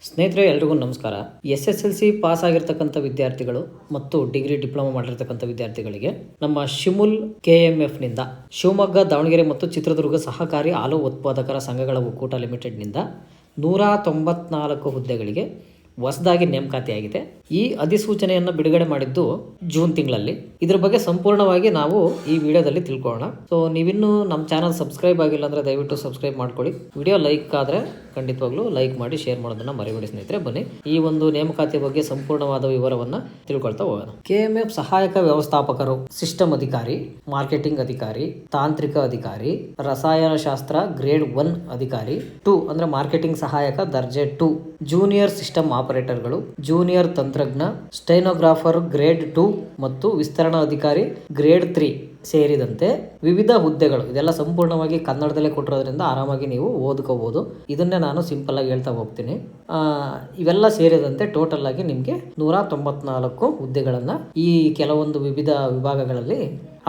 ಸ್ನೇಹಿತರೆ, ಎಲ್ರಿಗೂ ನಮಸ್ಕಾರ. SSLC ಪಾಸ್ ಆಗಿರ್ತಕ್ಕಂಥ ವಿದ್ಯಾರ್ಥಿಗಳು ಮತ್ತು ಡಿಗ್ರಿ ಡಿಪ್ಲೊಮಾ ಮಾಡಿರ್ತಕ್ಕಂಥ ವಿದ್ಯಾರ್ಥಿಗಳಿಗೆ ನಮ್ಮ ಶಿಮುಲ್ KMFನಿಂದ ಶಿವಮೊಗ್ಗ, ದಾವಣಗೆರೆ ಮತ್ತು ಚಿತ್ರದುರ್ಗ ಸಹಕಾರಿ ಹಾಲು ಉತ್ಪಾದಕರ ಸಂಘಗಳ ಒಕ್ಕೂಟ ಲಿಮಿಟೆಡ್ನಿಂದ 194 ಹುದ್ದೆಗಳಿಗೆ ಹೊಸದಾಗಿ ನೇಮಕಾತಿಯಾಗಿದೆ. ಈ ಅಧಿಸೂಚನೆಯನ್ನು ಬಿಡುಗಡೆ ಮಾಡಿದ್ದು ಜೂನ್ ತಿಂಗಳಲ್ಲಿ. ಇದ್ರ ಬಗ್ಗೆ ಸಂಪೂರ್ಣವಾಗಿ ನಾವು ಈ ವಿಡಿಯೋದಲ್ಲಿ ತಿಳ್ಕೊಳ್ಳೋಣ. ಸೊ ನೀವಿನ್ನೂ ನಮ್ಮ ಚಾನಲ್ ಸಬ್ಸ್ಕ್ರೈಬ್ ಆಗಿಲ್ಲ ಅಂದರೆ ದಯವಿಟ್ಟು ಸಬ್ಸ್ಕ್ರೈಬ್ ಮಾಡ್ಕೊಳ್ಳಿ. ವಿಡಿಯೋ ಲೈಕ್ ಆದರೆ ಖಂಡಿತವಾಗ್ಲೂ ಲೈಕ್ ಮಾಡಿ ಶೇರ್ ಮಾಡೋದನ್ನು ಮರಿಬೇಡಿ ಸ್ನೇಹಿತರೆ. ಬನ್ನಿ ಈ ಒಂದು ನೇಮಕಾತಿ ಬಗ್ಗೆ ಸಂಪೂರ್ಣವಾದ ವಿವರವನ್ನು ತಿಳ್ಕೊಳ್ತಾ ಹೋಗೋಣ. KMF ಸಹಾಯಕ ವ್ಯವಸ್ಥಾಪಕರು, ಸಿಸ್ಟಮ್ ಅಧಿಕಾರಿ, ಮಾರ್ಕೆಟಿಂಗ್ ಅಧಿಕಾರಿ, ತಾಂತ್ರಿಕ ಅಧಿಕಾರಿ, ರಸಾಯನಶಾಸ್ತ್ರ ಗ್ರೇಡ್ 1 ಅಧಿಕಾರಿ, 2 ಅಂದರೆ ಮಾರ್ಕೆಟಿಂಗ್ ಸಹಾಯಕ ದರ್ಜೆ 2, ಜೂನಿಯರ್ ಸಿಸ್ಟಮ್ ಆಪರೇಟರ್ಗಳು, ಜೂನಿಯರ್ ತಂತ್ರಜ್ಞ, ಸ್ಟೆನೋಗ್ರಾಫರ್ ಗ್ರೇಡ್ 2 ಮತ್ತು ವಿಸ್ತರಣಾ ಅಧಿಕಾರಿ ಗ್ರೇಡ್ 3 ಸೇರಿದಂತೆ ವಿವಿಧ ಹುದ್ದೆಗಳು. ಇದೆಲ್ಲ ಸಂಪೂರ್ಣವಾಗಿ ಕನ್ನಡದಲ್ಲೇ ಕೊಟ್ಟಿರೋದ್ರಿಂದ ಆರಾಮಾಗಿ ನೀವು ಓದ್ಕೋಬಹುದು. ಇದನ್ನೇ ನಾನು ಸಿಂಪಲ್ ಆಗಿ ಹೇಳ್ತಾ ಹೋಗ್ತೀನಿ. ಇವೆಲ್ಲ ಸೇರಿದಂತೆ ಟೋಟಲ್ ಆಗಿ ನಿಮಗೆ 194 ಹುದ್ದೆಗಳನ್ನು ಈ ಕೆಲವೊಂದು ವಿವಿಧ ವಿಭಾಗಗಳಲ್ಲಿ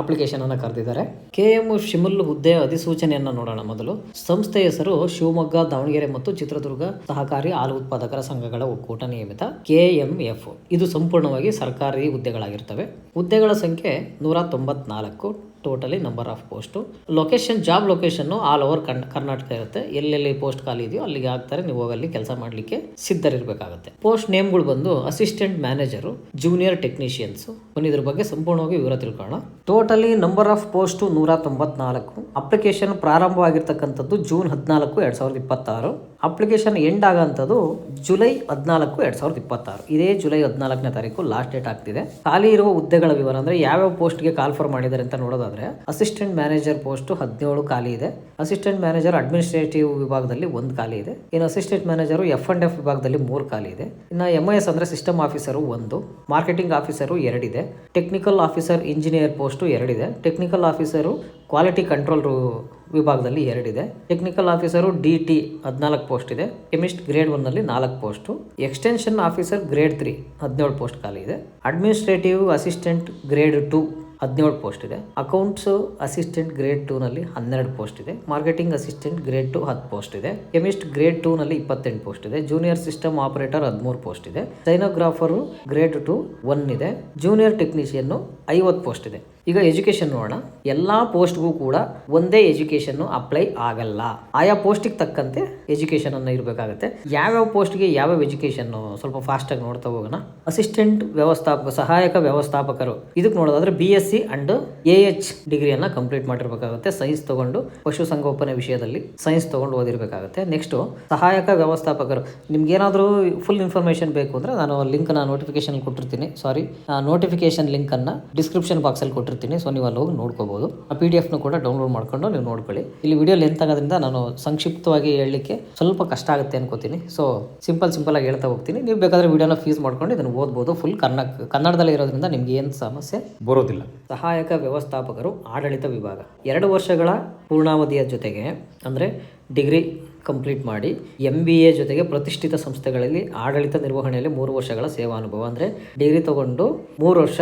ಅಪ್ಲಿಕೇಶನ್ ಅನ್ನು ಕರೆದಿದ್ದಾರೆ. KMF ಶಿಮುಲ್ ಹುದ್ದೆ ಅಧಿಸೂಚನೆಯನ್ನು ನೋಡೋಣ. ಮೊದಲು ಸಂಸ್ಥೆ ಹೆಸರು ಶಿವಮೊಗ್ಗ, ದಾವಣಗೆರೆ ಮತ್ತು ಚಿತ್ರದುರ್ಗ ಸಹಕಾರಿ ಹಾಲು ಉತ್ಪಾದಕರ ಸಂಘಗಳ ಒಕ್ಕೂಟ ನಿಯಮಿತ KMF. ಇದು ಸಂಪೂರ್ಣವಾಗಿ ಸರ್ಕಾರಿ ಹುದ್ದೆಗಳಾಗಿರ್ತವೆ. ಹುದ್ದೆಗಳ ಸಂಖ್ಯೆ 194, totally number of post. Location, job location all over Karnataka ಇರುತ್ತೆ. ಎಲ್ಲೆಲ್ಲಿ ಪೋಸ್ಟ್ ಖಾಲಿ ಇದೆಯೋ ಅಲ್ಲಿಗೆ ಹಾಕ್ತಾರೆ. ನೀವು ಹೋಗಲ್ಲಿ ಕೆಲಸ ಮಾಡಲಿಕ್ಕೆ ಸಿದ್ಧರಿರಬೇಕಾಗುತ್ತೆ. ಪೋಸ್ಟ್ ನೇಮ್ಗಳು ಬಂದು ಅಸಿಸ್ಟೆಂಟ್ ಮ್ಯಾನೇಜರು, ಜೂನಿಯರ್ ಟೆಕ್ನಿಷಿಯನ್ಸು. ಇದ್ರ ಬಗ್ಗೆ ಸಂಪೂರ್ಣವಾಗಿ ವಿವರ ತಿಳ್ಕೊಳ್ಳೋಣ. Totally number of post 194. Application ಪ್ರಾರಂಭವಾಗಿರ್ತಕ್ಕಂಥದ್ದು ಜೂನ್ 14, 2026. ಅಪ್ಲಿಕೇಶನ್ ಎಂಡ್ ಆಗೋಂಥದ್ದು ಜುಲೈ 14, 2026. ಇದೇ ಜುಲೈ 14ನೇ ತಾರೀಕು ಲಾಸ್ಟ್ ಡೇಟ್ ಆಗ್ತಿದೆ. ಖಾಲಿ ಇರುವ ಹುದ್ದೆಗಳ ವಿವರ ಅಂದರೆ ಯಾವ್ಯಾವ ಪೋಸ್ಟ್ಗೆ ಕಾಲ್ಫರ್ ಮಾಡಿದ್ದಾರೆ ಅಂತ ನೋಡೋದಾದ್ರೆ, ಅಸಿಸ್ಟೆಂಟ್ ಮ್ಯಾನೇಜರ್ ಪೋಸ್ಟ್ 17 ಖಾಲಿ ಇದೆ. ಅಸಿಸ್ಟೆಂಟ್ ಮ್ಯಾನೇಜರ್ ಅಡ್ಮಿನಿಸ್ಟ್ರೇಟಿವ್ ವಿಭಾಗದಲ್ಲಿ 1 ಖಾಲಿ ಇದೆ. ಇನ್ನು ಅಸಿಸ್ಟೆಂಟ್ ಮ್ಯಾನೇಜರು F&F ವಿಭಾಗದಲ್ಲಿ 3 ಖಾಲಿ ಇದೆ. ಇನ್ನು MIS ಅಂದರೆ ಸಿಸ್ಟಮ್ ಆಫೀಸರು 1, ಮಾರ್ಕೆಟಿಂಗ್ ಆಫೀಸರು 2 ಇದೆ. ಟೆಕ್ನಿಕಲ್ ಆಫೀಸರ್ ಇಂಜಿನಿಯರ್ ಪೋಸ್ಟು 2 ಇದೆ. ಟೆಕ್ನಿಕಲ್ ಆಫೀಸರು ಕ್ವಾಲಿಟಿ ಕಂಟ್ರೋಲ್ ವಿಭಾಗದಲ್ಲಿ 2 ಇದೆ. ಟೆಕ್ನಿಕಲ್ ಆಫೀಸರು DT 14 ಪೋಸ್ಟ್ ಇದೆ. ಕೆಮಿಸ್ಟ್ ಗ್ರೇಡ್ 1 ನಲ್ಲಿ 4 post. Extension officer grade 3 17 post ಖಾಲಿ ಇದೆ. ಅಡ್ಮಿನಿಸ್ಟ್ರೇಟಿವ್ ಅಸಿಸ್ಟೆಂಟ್ ಗ್ರೇಡ್ 2 17 ಪೋಸ್ಟ್ ಇದೆ. ಅಕೌಂಟ್ಸ್ ಅಸಿಸ್ಟೆಂಟ್ ಗ್ರೇಡ್ 2 ನಲ್ಲಿ 12 ಪೋಸ್ಟ್ ಇದೆ. ಮಾರ್ಕೆಟಿಂಗ್ ಅಸಿಸ್ಟೆಂಟ್ ಗ್ರೇಡ್ 2 10 ಪೋಸ್ಟ್ ಇದೆ. ಕೆಮಿಸ್ಟ್ ಗ್ರೇಡ್ 2 ನಲ್ಲಿ 28 ಪೋಸ್ಟ್ ಇದೆ. ಜೂನಿಯರ್ ಸಿಸ್ಟಮ್ ಆಪರೇಟರ್ 13 ಪೋಸ್ಟ್ ಇದೆ. ಸ್ಟೆನೋಗ್ರಾಫರ್ ಗ್ರೇಡ್ 2 1 ಇದೆ. ಜೂನಿಯರ್ ಟೆಕ್ನಿಷಿಯನ್ 50 ಪೋಸ್ಟ್ ಇದೆ. ಈಗ ಎಜುಕೇಶನ್ ನೋಡೋಣ. ಎಲ್ಲ ಪೋಸ್ಟ್ಗೂ ಕೂಡ ಒಂದೇ ಎಜುಕೇಶನ್ ಅಪ್ಲೈ ಆಗಲ್ಲ. ಆಯಾ ಪೋಸ್ಟಿಗೆ ತಕ್ಕಂತೆ ಎಜುಕೇಶನ್ ಅನ್ನು ಇರಬೇಕಾಗುತ್ತೆ. ಯಾವ್ಯಾವ ಪೋಸ್ಟ್ಗೆ ಯಾವ್ಯಾವ ಎಜುಕೇಶನ್ ಸ್ವಲ್ಪ ಫಾಸ್ಟಾಗಿ ನೋಡ್ತಾ ಹೋಗೋಣ. ಅಸಿಸ್ಟೆಂಟ್ ವ್ಯವಸ್ಥಾಪಕ, ಸಹಾಯಕ ವ್ಯವಸ್ಥಾಪಕರು, ಇದಕ್ಕೆ ನೋಡೋದಾದ್ರೆ BSc ಅಂಡ್ AH ಡಿಗ್ರಿಯನ್ನು ಕಂಪ್ಲೀಟ್ ಮಾಡಿರ್ಬೇಕಾಗುತ್ತೆ. ಸೈನ್ಸ್ ತಗೊಂಡು ಪಶುಸಂಗೋಪನೆ ವಿಷಯದಲ್ಲಿ ಸೈನ್ಸ್ ತಗೊಂಡು ಓದಿರ್ಬೇಕಾಗುತ್ತೆ. ನೆಕ್ಸ್ಟ್ ಸಹಾಯಕ ವ್ಯವಸ್ಥಾಪಕರು. ನಿಮ್ಗೇನಾದರೂ ಫುಲ್ ಇನ್ಫಾರ್ಮೇಶನ್ ಬೇಕು ಅಂದರೆ ನಾನು ಲಿಂಕ್ನ ನೋಟಿಫಿಕೇಶನ್ ಲಿಂಕನ್ನು ಡಿಸ್ಕ್ರಿಪ್ಷನ್ ಬಾಕ್ಸಲ್ಲಿ ಕೊಟ್ಟಿರ್ತೀನಿ. ಸೊ ನೀವು ಅಲ್ಲಿ ಹೋಗಿ ನೋಡ್ಕೋಬಹುದು. ಆ PDF ಕೂಡ ಡೌನ್ಲೋಡ್ ಮಾಡ್ಕೊಂಡು ನೀವು ನೋಡ್ಕೊಳ್ಳಿ. ಇಲ್ಲಿ ವಿಡಿಯೋ ಲೆಂತ್ ಆಗೋದ್ರಿಂದ ನಾನು ಸಂಕ್ಷಿಪ್ತವಾಗಿ ಹೇಳಲಿಕ್ಕೆ ಸ್ವಲ್ಪ ಕಷ್ಟ ಆಗುತ್ತೆ ಅನ್ಕೋತೀನಿ. ಸೊ ಸಿಂಪಲ್ ಆಗಿ ಹೇಳ್ತಾ ಹೋಗ್ತೀನಿ. ನೀವು ಬೇಕಾದರೆ ವಿಡಿಯೋನ ಫೀಸ್ ಮಾಡ್ಕೊಂಡು ಇದನ್ನು ಓದ್ಬೋದು. ಫುಲ್ ಕನ್ನಡದಲ್ಲೇ ಇರೋದ್ರಿಂದ ನಿಮ್ಗೆ ಏನು ಸಮಸ್ಯೆ ಬರೋದಿಲ್ಲ. ಸಹಾಯಕ ವ್ಯವಸ್ಥಾಪಕರು ಆಡಳಿತ ವಿಭಾಗ 2 ವರ್ಷಗಳ ಪೂರ್ಣಾವಧಿಯ ಜೊತೆಗೆ ಅಂದರೆ ಡಿಗ್ರಿ ಕಂಪ್ಲೀಟ್ ಮಾಡಿ MBA ಜೊತೆಗೆ ಪ್ರತಿಷ್ಠಿತ ಸಂಸ್ಥೆಗಳಲ್ಲಿ ಆಡಳಿತ ನಿರ್ವಹಣೆಯಲ್ಲಿ 3 ವರ್ಷಗಳ ಸೇವಾನುಭವ, ಅಂದರೆ ಡಿಗ್ರಿ ತಗೊಂಡು 3 ವರ್ಷ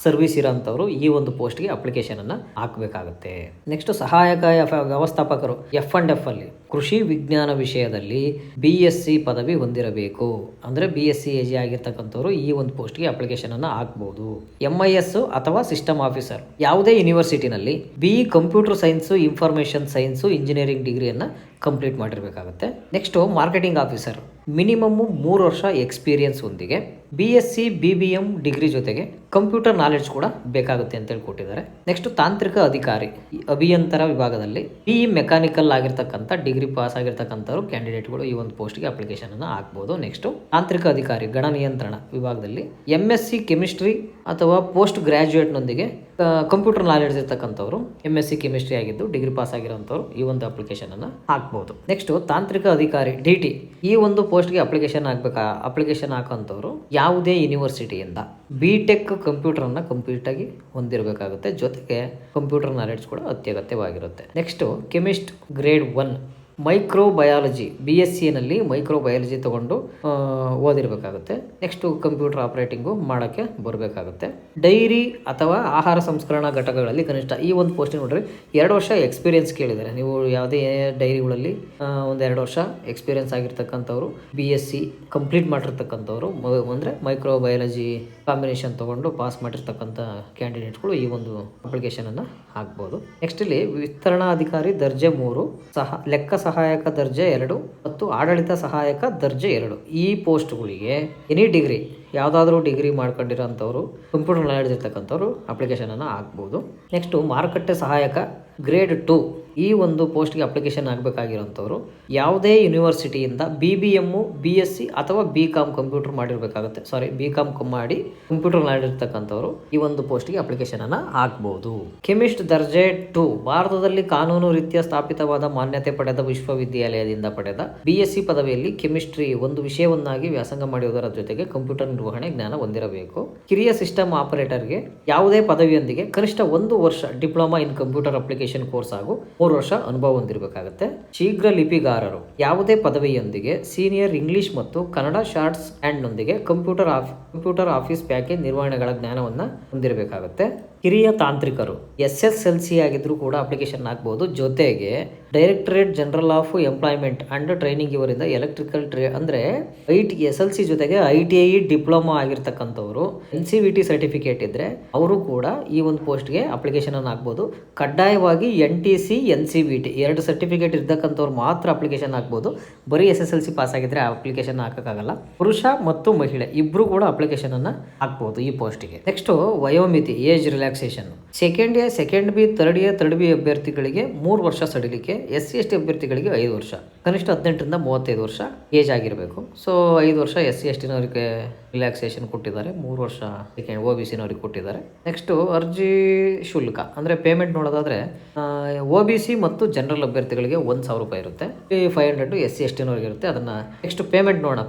ಸರ್ವಿಸ್ ಇರೋಂಥವ್ರು ಈ ಒಂದು ಪೋಸ್ಟ್ಗೆ ಅಪ್ಲಿಕೇಶನನ್ನು ಹಾಕಬೇಕಾಗುತ್ತೆ. ನೆಕ್ಸ್ಟ್ ಸಹಾಯಕ ವ್ಯವಸ್ಥಾಪಕರು F&F ಅಲ್ಲಿ ಕೃಷಿ ವಿಜ್ಞಾನ ವಿಷಯದಲ್ಲಿ BSc ಪದವಿ ಹೊಂದಿರಬೇಕು. ಅಂದರೆ BSc AG ಆಗಿರ್ತಕ್ಕಂಥವ್ರು ಈ ಒಂದು ಪೋಸ್ಟ್ಗೆ ಅಪ್ಲಿಕೇಶನನ್ನು ಹಾಕ್ಬೋದು. MIS ಅಥವಾ ಸಿಸ್ಟಮ್ ಆಫೀಸರ್ ಯಾವುದೇ ಯೂನಿವರ್ಸಿಟಿನಲ್ಲಿ BE computer science, information science, engineering ಡಿಗ್ರಿಯನ್ನು ಕಂಪ್ಲೀಟ್ ಮಾಡಿರಬೇಕಾಗುತ್ತೆ. ನೆಕ್ಸ್ಟು ಮಾರ್ಕೆಟಿಂಗ್ ಆಫೀಸರ್ ಮಿನಿಮಮ್ 3 ವರ್ಷ ಎಕ್ಸ್ಪೀರಿಯನ್ಸ್ ಹೊಂದಿಗೆ BSc BBM ಡಿಗ್ರಿ ಜೊತೆಗೆ ಕಂಪ್ಯೂಟರ್ ನಾಲೆಡ್ಜ್ ಕೂಡ ಬೇಕಾಗುತ್ತೆ ಅಂತ ಹೇಳ್ಕೊಟ್ಟಿದ್ದಾರೆ. ನೆಕ್ಸ್ಟ್ ತಾಂತ್ರಿಕ ಅಧಿಕಾರಿ, ಅಭಿಯಂತರ ವಿಭಾಗದಲ್ಲಿ BE ಮೆಕ್ಯಾನಿಕಲ್ ಆಗಿರ್ತಕ್ಕಂಥ ಡಿಗ್ರಿ ಪಾಸ್ ಆಗಿರ್ತಕ್ಕಂಥವ್ರು ಕ್ಯಾಂಡಿಡೇಟ್ಗಳು ಈ ಒಂದು ಪೋಸ್ಟ್ಗೆ ಅಪ್ಲಿಕೇಶನ್ ಅನ್ನು ಹಾಕ್ಬೋದು. ನೆಕ್ಸ್ಟ್ ತಾಂತ್ರಿಕ ಅಧಿಕಾರಿ ಗಣನಿಯಂತ್ರಣ ವಿಭಾಗದಲ್ಲಿ MSc ಕೆಮಿಸ್ಟ್ರಿ ಅಥವಾ ಪೋಸ್ಟ್ ಗ್ರಾಜ್ಯುಯೇಟ್ನೊಂದಿಗೆ ಕಂಪ್ಯೂಟರ್ ನಾಲೆಡ್ಜ್ ಇರ್ತಕ್ಕಂಥವ್ರು MSc ಕೆಮಿಸ್ಟ್ರಿ ಆಗಿದ್ದು ಡಿಗ್ರಿ ಪಾಸ್ ಆಗಿರೋಂಥವ್ರು ಈ ಒಂದು ಅಪ್ಲಿಕೇಶನ್ ಅನ್ನು ಹಾಕ್ಬೋದು. ನೆಕ್ಸ್ಟ್ ತಾಂತ್ರಿಕ ಅಧಿಕಾರಿ DT ಈ ಒಂದು ಪೋಸ್ಟ್ಗೆ ಅಪ್ಲಿಕೇಶನ್ ಹಾಕೋಂಥವ್ರು ಯಾವುದೇ ಯೂನಿವರ್ಸಿಟಿಯಿಂದ BTech ಕಂಪ್ಯೂಟರನ್ನು ಕಂಪ್ಲೀಟಾಗಿ ಹೊಂದಿರಬೇಕಾಗುತ್ತೆ. ಜೊತೆಗೆ ಕಂಪ್ಯೂಟರ್ ನಾಲೆಡ್ಜ್ ಕೂಡ ಅತ್ಯಗತ್ಯವಾಗಿರುತ್ತೆ. Next chemist grade 1 microbiology BSc microbiology ತೊಗೊಂಡು ಓದಿರಬೇಕಾಗುತ್ತೆ. ನೆಕ್ಸ್ಟು ಕಂಪ್ಯೂಟರ್ ಆಪರೇಟಿಂಗು ಮಾಡೋಕ್ಕೆ ಬರಬೇಕಾಗುತ್ತೆ. ಡೈರಿ ಅಥವಾ ಆಹಾರ ಸಂಸ್ಕರಣಾ ಘಟಕಗಳಲ್ಲಿ ಕನಿಷ್ಠ ಈ ಒಂದು ಪೋಸ್ಟಿಗೆ ನೋಡ್ರಿ 2 ವರ್ಷ ಎಕ್ಸ್ಪೀರಿಯನ್ಸ್ ಕೇಳಿದ್ದಾರೆ. ನೀವು ಯಾವುದೇ ಡೈರಿಗಳಲ್ಲಿ ಒಂದು 2 ವರ್ಷ ಎಕ್ಸ್ಪೀರಿಯನ್ಸ್ ಆಗಿರ್ತಕ್ಕಂಥವ್ರು, BSc ಕಂಪ್ಲೀಟ್ ಮಾಡಿರ್ತಕ್ಕಂಥವ್ರು, ಅಂದರೆ ಮೈಕ್ರೋಬಯಾಲಜಿ ಕಾಂಬಿನೇಷನ್ ತೊಗೊಂಡು ಪಾಸ್ ಮಾಡಿರ್ತಕ್ಕಂಥ ಕ್ಯಾಂಡಿಡೇಟ್ಗಳು ಈ ಒಂದು ಅಪ್ಲಿಕೇಶನನ್ನು ಹಾಕ್ಬೋದು. ನೆಕ್ಸ್ಟ್ ಇಲ್ಲಿ ವಿಸ್ತರಣಾಧಿಕಾರಿ ದರ್ಜೆ 3, ಲೆಕ್ಕ ಸಹಾಯಕ ದರ್ಜೆ 2 ಮತ್ತು ಆಡಳಿತ ಸಹಾಯಕ ದರ್ಜೆ 2 ಈ ಪೋಸ್ಟ್ಗಳಿಗೆ ಎನಿ ಡಿಗ್ರಿ, ಯಾವುದಾದ್ರೂ ಡಿಗ್ರಿ ಮಾಡ್ಕೊಂಡಿರೋಂಥವ್ರು, ಕಂಪ್ಯೂಟರ್ ನಾಲೆಡ್ಜ್ ಇರ್ತಕ್ಕಂಥವ್ರು ಅಪ್ಲಿಕೇಶನನ್ನು ಹಾಕ್ಬೋದು. ನೆಕ್ಸ್ಟು ಮಾರುಕಟ್ಟೆ ಸಹಾಯಕ ಗ್ರೇಡ್ 2 ಈ ಒಂದು ಪೋಸ್ಟ್ಗೆ ಅಪ್ಲಿಕೇಶನ್ ಆಗಬೇಕಾಗಿರೋಂಥವ್ರು ಯಾವುದೇ ಯೂನಿವರ್ಸಿಟಿಯಿಂದ BBM, BSc ಅಥವಾ BCom ಕಂಪ್ಯೂಟರ್ ಮಾಡಿರಬೇಕಾಗುತ್ತೆ. BCom ಮಾಡಿ ಕಂಪ್ಯೂಟರ್ ಮಾಡಿರ್ತಕ್ಕಂಥವ್ರು ಈ ಒಂದು ಪೋಸ್ಟ್ಗೆ ಅಪ್ಲಿಕೇಶನನ್ನು ಹಾಕ್ಬೋದು. ಕೆಮಿಸ್ಟ್ ದರ್ಜೆ 2 ಭಾರತದಲ್ಲಿ ಕಾನೂನು ರೀತಿಯ ಸ್ಥಾಪಿತವಾದ ಮಾನ್ಯತೆ ಪಡೆದ ವಿಶ್ವವಿದ್ಯಾಲಯದಿಂದ ಪಡೆದ BSc ಪದವಿಯಲ್ಲಿ ಕೆಮಿಸ್ಟ್ರಿ ಒಂದು ವಿಷಯವನ್ನಾಗಿ ವ್ಯಾಸಂಗ ಮಾಡುವುದರ ಜೊತೆಗೆ ಕಂಪ್ಯೂಟರ್ ನಿರ್ವಹಣೆ ಜ್ಞಾನ ಹೊಂದಿರಬೇಕು. ಕಿರಿಯ ಸಿಸ್ಟಮ್ ಆಪರೇಟರ್ಗೆ ಯಾವುದೇ ಪದವಿಯೊಂದಿಗೆ ಕನಿಷ್ಠ 1 ವರ್ಷ diploma in computer application course ಹಾಗೂ 3 ವರ್ಷ ಅನುಭವ ಹೊಂದಿರಬೇಕಾಗುತ್ತೆ. ಶೀಘ್ರ ಲಿಪಿಗಾರರು ಯಾವುದೇ ಪದವಿಯೊಂದಿಗೆ ಸೀನಿಯರ್ ಇಂಗ್ಲಿಷ್ ಮತ್ತು ಕನ್ನಡ ಶಾರ್ಟ್ಸ್ ಹ್ಯಾಂಡ್ ನೊಂದಿಗೆ ಕಂಪ್ಯೂಟರ್ ಆಫೀಸ್ ಪ್ಯಾಕೇಜ್ ನಿರ್ವಹಣೆಗಳ ಜ್ಞಾನವನ್ನು ಹೊಂದಿರಬೇಕಾಗುತ್ತೆ. ಹಿರಿಯ ತಾಂತ್ರಿಕರು SSLC ಆಗಿದ್ರೂ ಕೂಡ ಅಪ್ಲಿಕೇಶನ್ ಹಾಕ್ಬೋದು. ಜೊತೆಗೆ directorate general of employment and training ಇವರಿಂದ ಎಲೆಕ್ಟ್ರಿಕಲ್ ಅಂದರೆ SLC ಜೊತೆಗೆ ITI ಡಿಪ್ಲೊಮಾ ಆಗಿರ್ತಕ್ಕಂಥವ್ರು, NCVT ಸರ್ಟಿಫಿಕೇಟ್ ಇದ್ದರೆ ಅವರು ಕೂಡ ಈ ಒಂದು ಪೋಸ್ಟ್ಗೆ ಅಪ್ಲಿಕೇಶನ್ ಹಾಕ್ಬೋದು. ಕಡ್ಡಾಯವಾಗಿ NTC NCVT 2 ಸರ್ಟಿಫಿಕೇಟ್ ಇರ್ತಕ್ಕಂಥವ್ರು ಮಾತ್ರ ಅಪ್ಲಿಕೇಶನ್ ಹಾಕ್ಬೋದು. ಬರೀ SSLC ಪಾಸ್ ಆಗಿದ್ರೆ ಅಪ್ಲಿಕೇಶನ್ ಹಾಕೋಕ್ಕಾಗಲ್ಲ. ಪುರುಷ ಮತ್ತು ಮಹಿಳೆ ಇಬ್ಬರು ಕೂಡ ಅಪ್ಲಿಕೇಶನ್ ಅನ್ನು ಹಾಕ್ಬೋದು ಈ ಪೋಸ್ಟ್ಗೆ. ನೆಕ್ಸ್ಟು ವಯೋಮಿತಿ, age relaxation. Second A, second B, third B ಅಭ್ಯರ್ಥಿಗಳಿಗೆ 3 ವರ್ಷ ಸಡಿಲಿಕೆ, SC ST ಅಭ್ಯರ್ಥಿಗಳಿಗೆ 5 ವರ್ಷ, ಕನಿಷ್ಠ 18ರಿಂದ 35 ವರ್ಷ ಏಜ್ ಆಗಿರಬೇಕು. ಸೊ 5 ವರ್ಷ SC STನವರಿಗೆ ರಿಲ್ಯಾಕ್ಸೇಷನ್ ಕೊಟ್ಟಿದ್ದಾರೆ, 3 ವರ್ಷ ಸೆಕೆಂಡ್ OBCನವ್ರಿಗೆ ಕೊಟ್ಟಿದ್ದಾರೆ. ನೆಕ್ಸ್ಟು ಅರ್ಜಿ ಶುಲ್ಕ ಅಂದರೆ ಪೇಮೆಂಟ್ ನೋಡೋದಾದರೆ OBC ಮತ್ತು ಜನರಲ್ ಅಭ್ಯರ್ಥಿಗಳಿಗೆ 1,000 ರೂಪಾಯಿ ಇರುತ್ತೆ, 500 SC STನವ್ರಿಗೆ ಇರುತ್ತೆ. ಅದನ್ನು ನೆಕ್ಸ್ಟ್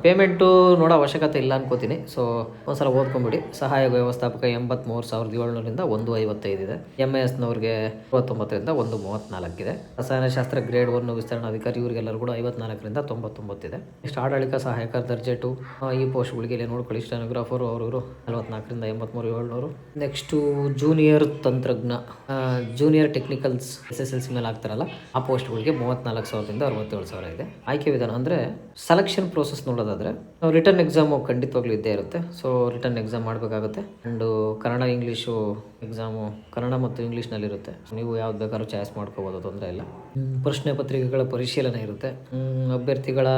ಪೇಮೆಂಟು ನೋಡೋ ಅವಶ್ಯಕತೆ ಇಲ್ಲ ಅನ್ಕೋತೀನಿ. ಸೊ ಒಂದ್ಸಲ ಓದ್ಕೊಂಬಿಡಿ. ಸಹಾಯಕ ವ್ಯವಸ್ಥಾಪಕ 83,700ರಿಂದ 155 ಇದೆ. MISನವ್ರಿಗೆ 69ರಿಂದ 134 ಇದೆ. ರಸಾಯನಶಾಸ್ತ್ರ ಗ್ರೇಡ್ 1 ವಿಸ್ತರಣಾಧಿಕಾರಿ ಇವರಿಗೆಲ್ಲರೂ ಕೂಡ 54ರಿಂದ 99 ಇದೆ. ನೆಕ್ಸ್ಟ್ ಆಡಳಿತ ಸಹಾಯಕ ದರ್ಜೆ 2 ಈ ಪೋಸ್ಟ್ಗಳಿಗೆ ಇಲ್ಲಿ ನೋಡ್ಕೊಳ್ಳಿ. ಸ್ಟೆನೋಗ್ರಾಫರು ಅವರು 44ರಿಂದ 83,700. ನೆಕ್ಸ್ಟು ಜೂನಿಯರ್ ತಂತ್ರಜ್ಞ, ಜೂನಿಯರ್ ಟೆಕ್ನಿಕಲ್ಸ್ SSLC ಮೇಲೆ ಆಗ್ತಾರಲ್ಲ ಆ ಪೋಸ್ಟ್ಗಳಿಗೆ 34,000ರಿಂದ 67,000 ಇದೆ. ಆಯ್ಕೆ ವಿಧಾನ ಅಂದರೆ ಸೆಲೆಕ್ಷನ್ ಪ್ರೋಸೆಸ್ ನೋಡೋದಾದರೆ ರಿಟರ್ನ್ ಎಕ್ಸಾಮು ಖಂಡಿತವಾಗ್ಲೂ ಇದ್ದೇ ಇರುತ್ತೆ. ಸೊ ರಿಟರ್ನ್ ಎಕ್ಸಾಮ್ ಮಾಡಬೇಕಾಗುತ್ತೆ. And Kannada English exam Kannada ಮತ್ತು ಇಂಗ್ಲೀಷ್ನಲ್ಲಿರುತ್ತೆ. ನೀವು ಯಾವ್ದು ಬೇಕಾದ್ರೂ ಚಾಯ್ಸ್ ಮಾಡ್ಕೋಬೋದು, ತೊಂದರೆ ಇಲ್ಲ. ಪ್ರಶ್ನೆ ಪತ್ರಿಕೆಗಳ ಪರಿಶೀಲನೆ ಇರುತ್ತೆ. ಅಭ್ಯರ್ಥಿಗಳ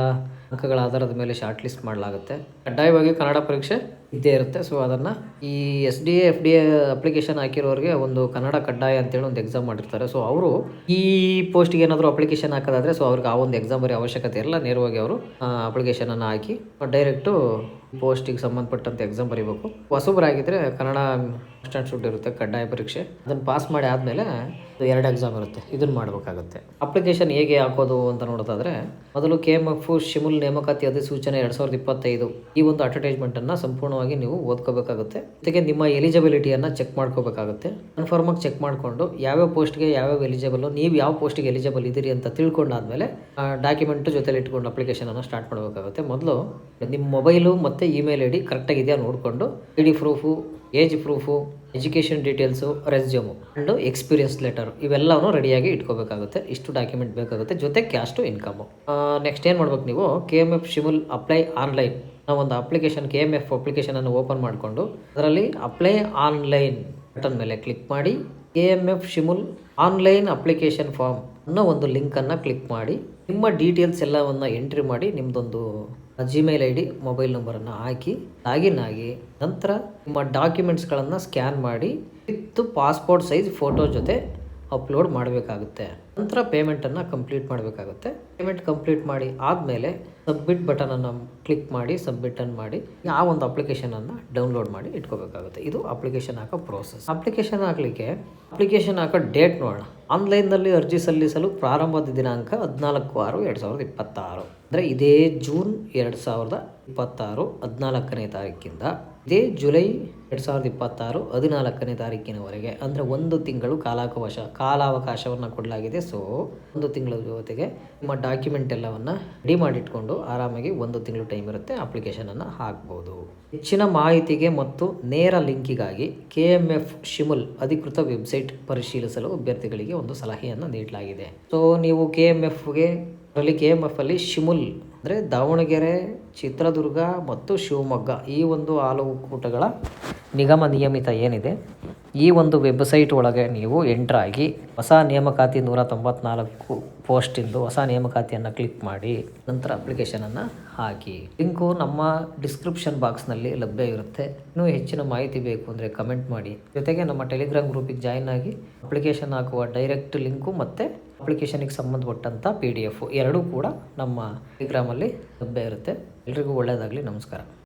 ಅಂಕಗಳ ಆಧಾರದ ಮೇಲೆ ಶಾರ್ಟ್ ಲಿಸ್ಟ್ ಮಾಡಲಾಗುತ್ತೆ. ಕಡ್ಡಾಯವಾಗಿ ಕನ್ನಡ ಪರೀಕ್ಷೆ ಇದ್ದೇ ಇರುತ್ತೆ. ಸೊ ಅದನ್ನು ಈ SDA FDA ಅಪ್ಲಿಕೇಶನ್ ಹಾಕಿರೋರಿಗೆ ಒಂದು ಕನ್ನಡ ಕಡ್ಡಾಯ ಅಂತೇಳಿ ಒಂದು ಎಕ್ಸಾಮ್ ಮಾಡಿರ್ತಾರೆ. ಸೊ ಅವರು ಈ ಪೋಸ್ಟಿಗೆ ಏನಾದರೂ ಅಪ್ಲಿಕೇಶನ್ ಹಾಕೋದಾದರೆ ಸೊ ಅವ್ರಿಗೆ ಆ ಒಂದು ಎಕ್ಸಾಮ್ ಬರೀ ಅವಶ್ಯಕತೆ ಇರಲ್ಲ. ನೇರವಾಗಿ ಅವರು ಅಪ್ಲಿಕೇಶನನ್ನು ಹಾಕಿ ಡೈರೆಕ್ಟು ಪೋಸ್ಟಿಗೆ ಸಂಬಂಧಪಟ್ಟಂತೆ ಎಕ್ಸಾಮ್ ಬರೀಬೇಕು. ಹೊಸಬರಾಗಿದ್ದರೆ ಕನ್ನಡ ಮಸ್ಟ್ ಆ್ಯಂಡ್ ಶುಡ್ ಇರುತ್ತೆ, ಕಡ್ಡಾಯ ಪರೀಕ್ಷೆ. ಅದನ್ನು ಪಾಸ್ ಮಾಡಿ ಆದಮೇಲೆ 2 ಎಕ್ಸಾಮ್ ಇರುತ್ತೆ, ಇದನ್ನು ಮಾಡಬೇಕಾಗುತ್ತೆ. ಅಪ್ಲಿಕೇಶನ್ ಹೇಗೆ ಹಾಕೋದು ಅಂತ ನೋಡೋದಾದರೆ ಮೊದಲು KMF ಶಿಮುಲ್ ನೇಮಕಾತಿ ಅಧಿಸೂಚನೆ 2025 ಈ ಒಂದು ಅಡ್ವರ್ಟೈಸ್ಮೆಂಟನ್ನು ಸಂಪೂರ್ಣವಾಗಿ ನೀವು ಓದ್ಕೋಬೇಕಾಗುತ್ತೆ. ಜೊತೆಗೆ ನಿಮ್ಮ ಎಲಿಜಿಬಿಲಿಟಿಯನ್ನು ಚೆಕ್ ಮಾಡ್ಕೋಬೇಕಾಗುತ್ತೆ. ಕನ್ಫರ್ಮಾಗಿ ಚೆಕ್ ಮಾಡಿಕೊಂಡು ಯಾವ್ಯಾವ ಪೋಸ್ಟ್ಗೆ ಯಾವ್ಯಾವ ಎಲಿಜಿಬಲ್, ನೀವು ಯಾವ ಪೋಸ್ಟಿಗೆ ಎಲಿಜಿಬಲ್ ಇದ್ದೀರಿ ಅಂತ ತಿಳ್ಕೊಂಡಾದ್ಮೇಲೆ ಡಾಕ್ಯುಮೆಂಟು ಜೊತೆಲಿ ಇಟ್ಕೊಂಡು ಅಪ್ಲಿಕೇಶನನ್ನು ಸ್ಟಾರ್ಟ್ ಮಾಡಬೇಕಾಗುತ್ತೆ. ಮೊದಲು ನಿಮ್ಮ ಮೊಬೈಲು ಮತ್ತು ಇಮೇಲ್ ID ಕರೆಕ್ಟಾಗಿದೆಯಾ ನೋಡಿಕೊಂಡು ID proof, age proof, education details, resume and experience letter ಇವೆಲ್ಲವೂ ರೆಡಿಯಾಗಿ ಇಟ್ಕೋಬೇಕಾಗುತ್ತೆ. ಇಷ್ಟು ಡಾಕ್ಯುಮೆಂಟ್ ಬೇಕಾಗುತ್ತೆ, ಜೊತೆ ಕ್ಯಾಸ್ಟು ಇನ್ಕಮು. ನೆಕ್ಸ್ಟ್ ಏನು ಮಾಡ್ಬೇಕು ನೀವು, KMF ಶಿಮುಲ್ ಅಪ್ಲೈ ಆನ್ಲೈನ್ ನಾವು ಒಂದು ಅಪ್ಲಿಕೇಶನ್ KMF ಅಪ್ಲಿಕೇಶನನ್ನು ಓಪನ್ ಮಾಡಿಕೊಂಡು ಅದರಲ್ಲಿ ಅಪ್ಲೈ ಆನ್ಲೈನ್ ಬಟನ್ ಮೇಲೆ ಕ್ಲಿಕ್ ಮಾಡಿ KMF Shimul online application form ಅನ್ನೋ ಒಂದು ಲಿಂಕನ್ನು ಕ್ಲಿಕ್ ಮಾಡಿ ನಿಮ್ಮ ಡೀಟೇಲ್ಸ್ ಎಲ್ಲವನ್ನು ಎಂಟ್ರಿ ಮಾಡಿ ನಿಮ್ಮದೊಂದು Gmail ID ಮೊಬೈಲ್ ನಂಬರನ್ನು ಹಾಕಿ ಲಾಗಿನ್ ಆಗಿ ನಂತರ ನಿಮ್ಮ ಡಾಕ್ಯುಮೆಂಟ್ಸ್ಗಳನ್ನು ಸ್ಕ್ಯಾನ್ ಮಾಡಿ ವಿತ್ ಪಾಸ್ಪೋರ್ಟ್ ಸೈಜ್ ಫೋಟೋ ಜೊತೆ ಅಪ್ಲೋಡ್ ಮಾಡಬೇಕಾಗುತ್ತೆ. ನಂತರ ಪೇಮೆಂಟನ್ನು ಕಂಪ್ಲೀಟ್ ಮಾಡಬೇಕಾಗುತ್ತೆ. ಪೇಮೆಂಟ್ ಕಂಪ್ಲೀಟ್ ಮಾಡಿ ಆದಮೇಲೆ ಸಬ್ಮಿಟ್ ಬಟನನ್ನು ಕ್ಲಿಕ್ ಮಾಡಿ ಸಬ್ಮಿಟನ್ನು ಮಾಡಿ ಆ ಒಂದು ಅಪ್ಲಿಕೇಶನನ್ನು ಡೌನ್ಲೋಡ್ ಮಾಡಿ ಇಟ್ಕೋಬೇಕಾಗುತ್ತೆ. ಇದು ಅಪ್ಲಿಕೇಶನ್ ಹಾಕೋ ಪ್ರೋಸೆಸ್. ಅಪ್ಲಿಕೇಶನ್ ಹಾಕೋ ಡೇಟ್ ನೋಡೋಣ. ಆನ್ಲೈನ್ನಲ್ಲಿ ಅರ್ಜಿ ಸಲ್ಲಿಸಲು ಪ್ರಾರಂಭದ ದಿನಾಂಕ 14/6/2026 ಅಂದರೆ ಇದೇ ಜೂನ್ 2026 14ನೇ ತಾರೀಕಿಂದ ಇದೇ ಜುಲೈ 2026 14ನೇ ತಾರೀಕಿನವರೆಗೆ ಅಂದರೆ 1 ತಿಂಗಳು ಕಾಲಾವಕಾಶವನ್ನು ಕೊಡಲಾಗಿದೆ. ಸೊ 1 ತಿಂಗಳ ಜೊತೆಗೆ ನಿಮ್ಮ ಡಾಕ್ಯುಮೆಂಟ್ ಎಲ್ಲವನ್ನು ರೆಡಿ ಮಾಡಿಟ್ಕೊಂಡು ಆರಾಮಾಗಿ 1 ತಿಂಗಳು ಟೈಮ್ ಇರುತ್ತೆ, ಅಪ್ಲಿಕೇಶನನ್ನು ಹಾಕ್ಬೋದು. ಹೆಚ್ಚಿನ ಮಾಹಿತಿಗೆ ಮತ್ತು ನೇರ ಲಿಂಕಿಗಾಗಿ KMF ಶಿಮುಲ್ ಅಧಿಕೃತ ವೆಬ್ಸೈಟ್ ಪರಿಶೀಲಿಸಲು ಅಭ್ಯರ್ಥಿಗಳಿಗೆ ಒಂದು ಸಲಹೆಯನ್ನು ನೀಡಲಾಗಿದೆ. ಸೊ ನೀವು KMF ಅಲ್ಲಿ ಶಿಮುಲ್ ಅಂದರೆ ದಾವಣಗೆರೆ, ಚಿತ್ರದುರ್ಗ ಮತ್ತು ಶಿವಮೊಗ್ಗ ಈ ಒಂದು ಹಾಲು ಒಕ್ಕೂಟಗಳ ನಿಗಮ ನಿಯಮಿತ ಏನಿದೆ ಈ ಒಂದು ವೆಬ್ಸೈಟ್ ಒಳಗೆ ನೀವು ಎಂಟ್ರಾಗಿ ಹೊಸ ನೇಮಕಾತಿ 194 ಪೋಸ್ಟಿಂದು ಹೊಸ ನೇಮಕಾತಿಯನ್ನು ಕ್ಲಿಕ್ ಮಾಡಿ ನಂತರ ಅಪ್ಲಿಕೇಶನನ್ನು ಹಾಕಿ. ಲಿಂಕು ನಮ್ಮ ಡಿಸ್ಕ್ರಿಪ್ಷನ್ ಬಾಕ್ಸ್ನಲ್ಲಿ ಲಭ್ಯ ಇರುತ್ತೆ. ಇನ್ನೂ ಹೆಚ್ಚಿನ ಮಾಹಿತಿ ಬೇಕು ಅಂದರೆ ಕಮೆಂಟ್ ಮಾಡಿ. ಜೊತೆಗೆ ನಮ್ಮ ಟೆಲಿಗ್ರಾಮ್ ಗ್ರೂಪಿಗೆ ಜಾಯಿನ್ ಆಗಿ ಅಪ್ಲಿಕೇಶನ್ ಹಾಕುವ ಡೈರೆಕ್ಟ್ ಲಿಂಕು ಮತ್ತು ಅಪ್ಲಿಕೇಶನಿಗೆ ಸಂಬಂಧಪಟ್ಟಂಥ PDF ಎರಡೂ ಕೂಡ ನಮ್ಮ ಟೆಲಿಗ್ರಾಮಲ್ಲಿ ಲಭ್ಯ ಇರುತ್ತೆ. ಎಲ್ರಿಗೂ ಒಳ್ಳೆಯದಾಗಲಿ. ನಮಸ್ಕಾರ.